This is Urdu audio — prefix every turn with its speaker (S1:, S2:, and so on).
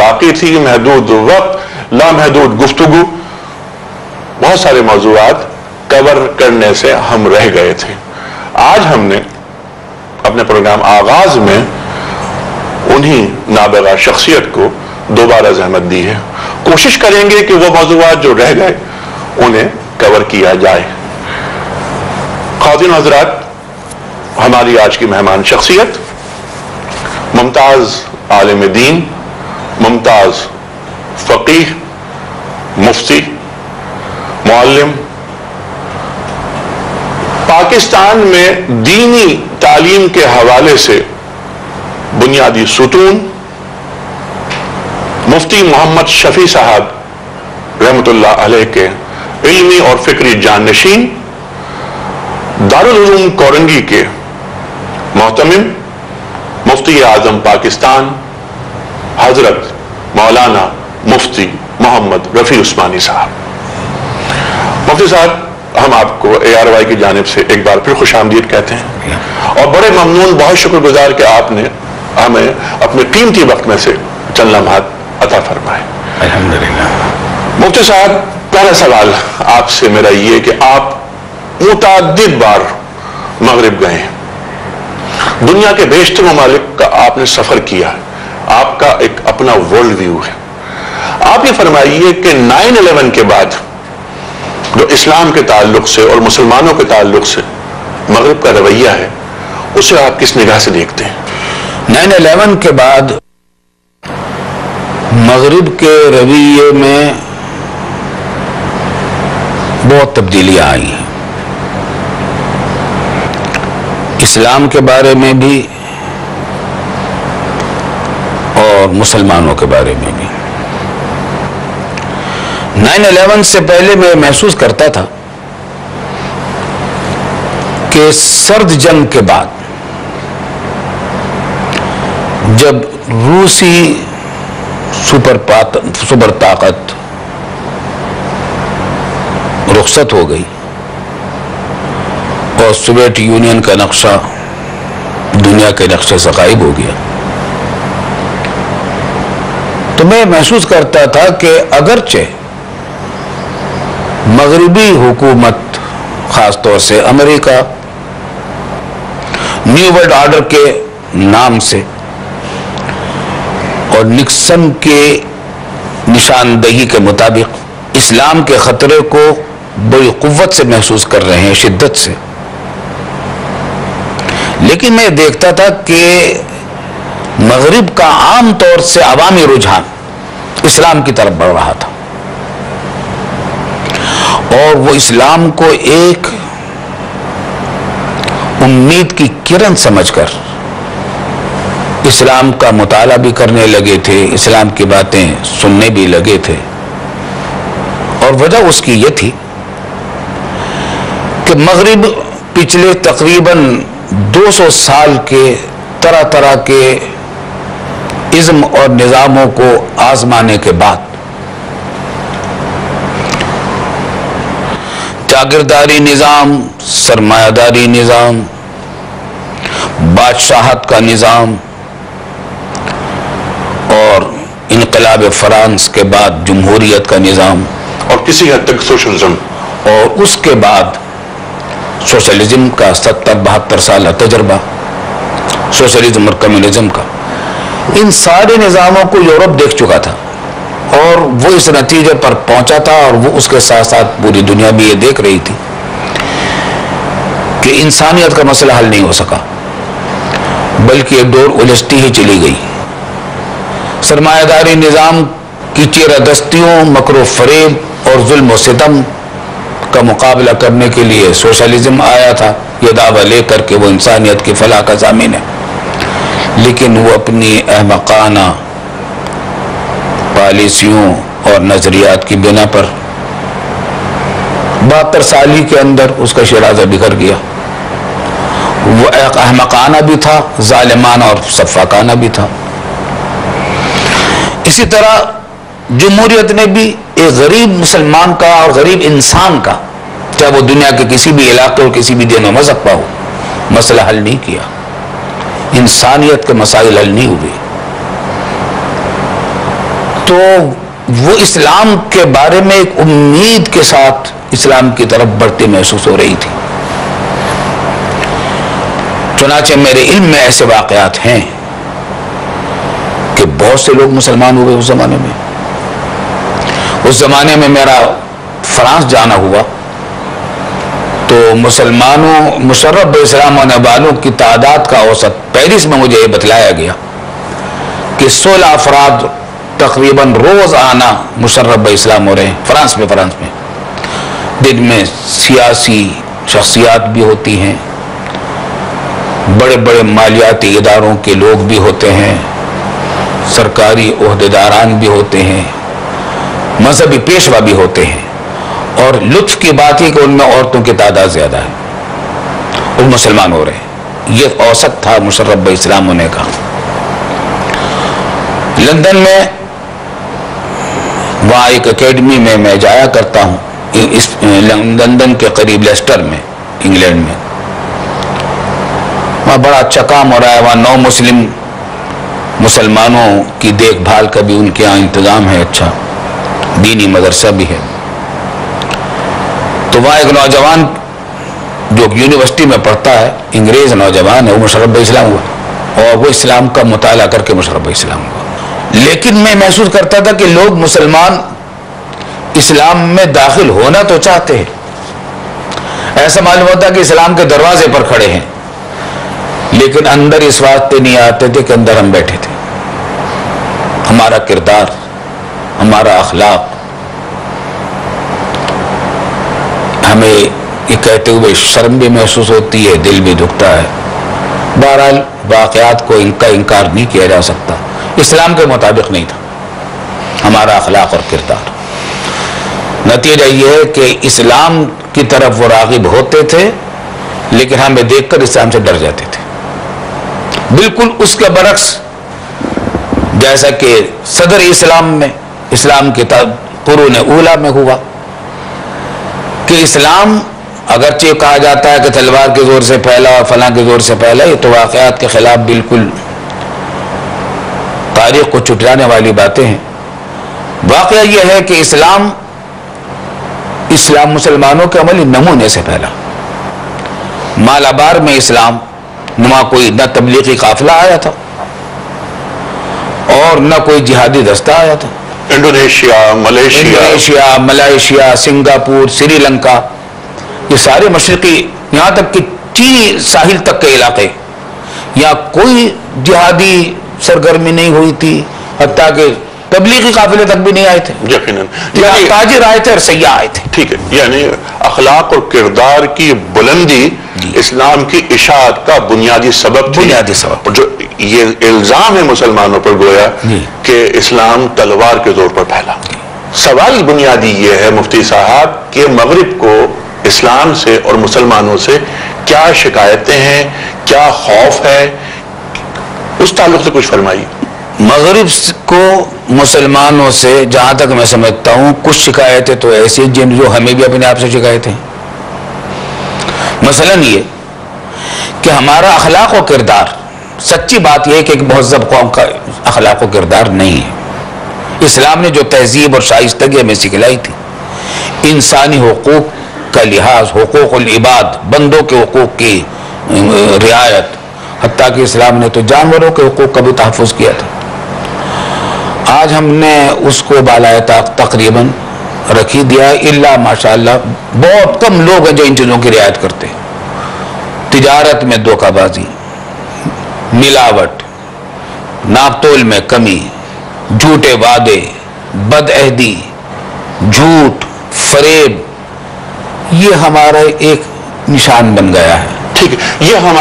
S1: باقی تھی، محدود وقت، لامحدود گفتگو، بہت سارے موضوعات کور کرنے سے ہم رہ گئے تھے۔ آج ہم نے اپنے پروگرام آغاز میں انہی نابغہ شخصیت کو دوبارہ زحمت دی ہے۔ کوشش کریں گے کہ وہ موضوعات جو رہ گئے انہیں کور کیا جائے۔ خواتین حضرات، ہماری آج کی مہمان شخصیت ممتاز عالم دین، ممتاز فقیہ، مفتی، معلم، پاکستان میں دینی تعلیم کے حوالے سے بنیادی ستون، مفتی محمد شفیع صاحب رحمت اللہ علیہ کے علمی اور فکری جانشین، دارالعلوم کورنگی کے محتمم، مفتی اعظم پاکستان حضرت مولانا مفتی محمد رفیع عثمانی صاحب۔ مفتی صاحب، ہم آپ کو ARY کی جانب سے ایک بار پھر خوش آمدید کہتے ہیں اور بڑے ممنون، بہت شکر گزار کہ آپ نے ہمیں اپنے قیمتی وقت میں سے چند لمحات عطا فرمائے۔
S2: الحمدللہ۔
S1: مفتی صاحب، پہلا سوال آپ سے میرا یہ کہ آپ متعدد بار مغرب گئے ہیں، دنیا کے بیشتر ممالک کا آپ نے سفر کیا ہے، آپ کا ایک اپنا ورلڈ ویو ہے۔ آپ یہ فرمائیے کہ 9/11 کے بعد جو اسلام کے تعلق سے اور مسلمانوں کے تعلق سے مغرب کا رویہ ہے، اسے آپ کس نگاہ سے دیکھتے ہیں؟
S2: 9/11 کے بعد مغرب کے رویے میں بہت تبدیلیاں آئی ہیں، اسلام کے بارے میں بھی اور مسلمانوں کے بارے میں بھی۔ 9/11 سے پہلے میں محسوس کرتا تھا کہ سرد جنگ کے بعد جب روسی سپر طاقت رخصت ہو گئی اور سوویت یونین کا نقشہ دنیا کے نقشے سے غائب ہو گیا، تو میں محسوس کرتا تھا کہ اگرچہ مغربی حکومت، خاص طور سے امریکہ، نیو ورلڈ آرڈر کے نام سے اور نکسن کے نشاندہی کے مطابق اسلام کے خطرے کو بڑی قوت سے محسوس کر رہے ہیں، شدت سے، لیکن میں دیکھتا تھا کہ مغرب کا عام طور سے عوامی رجحان اسلام کی طرف بڑھ رہا تھا، اور وہ اسلام کو ایک امید کی کرن سمجھ کر اسلام کا مطالعہ بھی کرنے لگے تھے، اسلام کی باتیں سننے بھی لگے تھے۔ اور وجہ اس کی یہ تھی کہ مغرب پچھلے تقریباً 200 سال کے طرح طرح کے ازم اور نظاموں کو آزمانے کے بعد جاگیرداری نظام، سرمایہ داری نظام، بادشاہت کا نظام اور انقلاب فرانس کے بعد جمہوریت کا نظام،
S1: اور کسی حد تک سوشلزم،
S2: اور اس کے بعد سوشلزم کا 70-72 سالہ تجربہ، سوشلزم اور کمیونزم کا، ان سارے نظاموں کو یورپ دیکھ چکا تھا اور وہ اس نتیجے پر پہنچا تھا، اور وہ اس کے ساتھ ساتھ پوری دنیا بھی یہ دیکھ رہی تھی کہ انسانیت کا مسئلہ حل نہیں ہو سکا، بلکہ ایک ڈور الجھتی ہی چلی گئی۔ سرمایہ داری نظام کی چیرہ دستیوں، مکر و فریب اور ظلم و ستم کا مقابلہ کرنے کے لیے سوشلزم آیا تھا، یہ دعویٰ لے کر کے وہ انسانیت کی فلاح کا ضامن ہے، لیکن وہ اپنی احمقانہ پالیسیوں اور نظریات کی بنا پر 72 سالی کے اندر اس کا شیرازہ بکھر گیا۔ وہ ایک احمقانہ بھی تھا، ظالمانہ اور سفاکانہ بھی تھا۔ اسی طرح جمہوریت نے بھی ایک غریب مسلمان کا اور غریب انسان کا، چاہے وہ دنیا کے کسی بھی علاقے اور کسی بھی دین و مذہب کا ہو، مسئلہ حل نہیں کیا، انسانیت کے مسائل حل نہیں ہوئے۔ تو وہ اسلام کے بارے میں ایک امید کے ساتھ اسلام کی طرف بڑھتی محسوس ہو رہی تھی. چنانچہ میرے علم میں ایسے واقعات ہیں کہ بہت سے لوگ مسلمان ہوئے اس زمانے میں. اس زمانے میں میرا فرانس جانا ہوا تو مسلمانوں مشرف اسلام ہونے والوں کی تعداد کا اوسط پیرس میں مجھے یہ بتلایا گیا کہ 16 افراد تقریباً روز آنا مشرف اسلام ہو رہے ہیں فرانس میں. جن میں سیاسی شخصیات بھی ہوتی ہیں, بڑے بڑے مالیاتی اداروں کے لوگ بھی ہوتے ہیں, سرکاری عہدیداران بھی ہوتے ہیں, مذہبی پیشوا بھی ہوتے ہیں. اور لطف کی بات ہے کہ ان میں عورتوں کی تعداد زیادہ ہے, وہ مسلمان ہو رہے ہیں. یہ اوسط تھا مشرف اسلام ہونے کا. لندن میں وہاں ایک اکیڈمی میں میں جایا کرتا ہوں, لندن کے قریب لیسٹر میں, انگلینڈ میں. وہاں بڑا اچھا کام ہو رہا ہے. وہاں 9 مسلمانوں کی دیکھ بھال کا بھی ان کے یہاں انتظام ہے, اچھا دینی مدرسہ بھی ہے. تو وہاں ایک نوجوان جو یونیورسٹی میں پڑھتا ہے, انگریز نوجوان ہے, وہ مشرف اسلام ہوا اور وہ اسلام کا مطالعہ کر کے مشرف اسلام ہوا. لیکن میں محسوس کرتا تھا کہ لوگ مسلمان اسلام میں داخل ہونا تو چاہتے ہیں, ایسا معلوم ہوتا کہ اسلام کے دروازے پر کھڑے ہیں, لیکن اندر اس واسطے نہیں آتے تھے کہ اندر ہم بیٹھے تھے. ہمارا کردار, ہمارا اخلاق, ہمیں یہ کہتے ہوئے شرم بھی محسوس ہوتی ہے, دل بھی دکھتا ہے. بہرحال واقعات کو ان کا انکار نہیں کیا جا سکتا. اسلام کے مطابق نہیں تھا ہمارا اخلاق اور کردار. نتیجہ یہ ہے کہ اسلام کی طرف وہ راغب ہوتے تھے, لیکن ہمیں دیکھ کر اسلام سے ڈر جاتے تھے. بالکل اس کے برعکس جیسا کہ صدر اسلام میں, اسلام کے قرون اولا میں ہوا کہ اسلام اگرچہ کہا جاتا ہے کہ تلوار کے زور سے پھیلا اور فلاں کے زور سے پھیلا, یہ تو واقعات کے خلاف بالکل تاریخ کو چٹلانے والی باتیں ہیں. واقعہ یہ ہے کہ اسلام مسلمانوں کے عملی نمونے سے پھیلا. مالابار میں اسلام نہ کوئی نہ تبلیغی قافلہ آیا تھا اور نہ کوئی جہادی دستہ آیا تھا. Indonesia, Malaysia, Singapore, Sri Lanka, یہ سارے مشرقی, یہاں تک کہ چینی ساحل تک کے علاقے, یہاں کوئی جہادی سرگرمی نہیں ہوئی تھی, حتیٰ کہ تبلیغی قافلے تک بھی نہیں آئے تھے.
S1: یقیناً
S2: تاجر آئے تھے اور سیاح آئے تھے.
S1: ٹھیک ہے, یعنی اخلاق اور کردار کی بلندی اسلام کی اشاعت کا بنیادی سبب تھی.
S2: بنیادی سبب.
S1: جو یہ الزام ہے مسلمانوں پر گویا کہ اسلام تلوار کے زور پر پھیلا. سوال بنیادی یہ ہے مفتی صاحب کہ مغرب کو اسلام سے اور مسلمانوں سے کیا شکایتیں ہیں, کیا خوف ہے, اس تعلق سے کچھ فرمائیے.
S2: مغرب کو مسلمانوں سے جہاں تک میں سمجھتا ہوں کچھ شکایتیں تو ایسی جن جو ہمیں بھی اپنے آپ سے شکایتیں ہیں. مثلاً یہ کہ ہمارا اخلاق و کردار, سچی بات یہ ہے کہ ایک مہذب قوم کا اخلاق و کردار نہیں ہے. اسلام نے جو تہذیب اور شائستگی ہمیں سکھلائی تھی, انسانی حقوق کا لحاظ, حقوق العباد, بندوں کے حقوق کی رعایت, حتیٰ کہ اسلام نے تو جانوروں کے حقوق کا بھی تحفظ کیا تھا. آج ہم نے اس کو بالائے طاق تقریباً رکھی دیا ہے, الا ماشاءاللہ بہت کم لوگ ہیں جو ان چیزوں کی رعایت کرتے ہیں. تجارت میں دھوکہ بازی, ملاوٹ, ناپ تول میں کمی, جھوٹے وعدے, بدعہدی, جھوٹ, فریب, یہ ہمارا ایک نشان بن گیا ہے.
S1: ٹھیک ہے, یہ ہمارا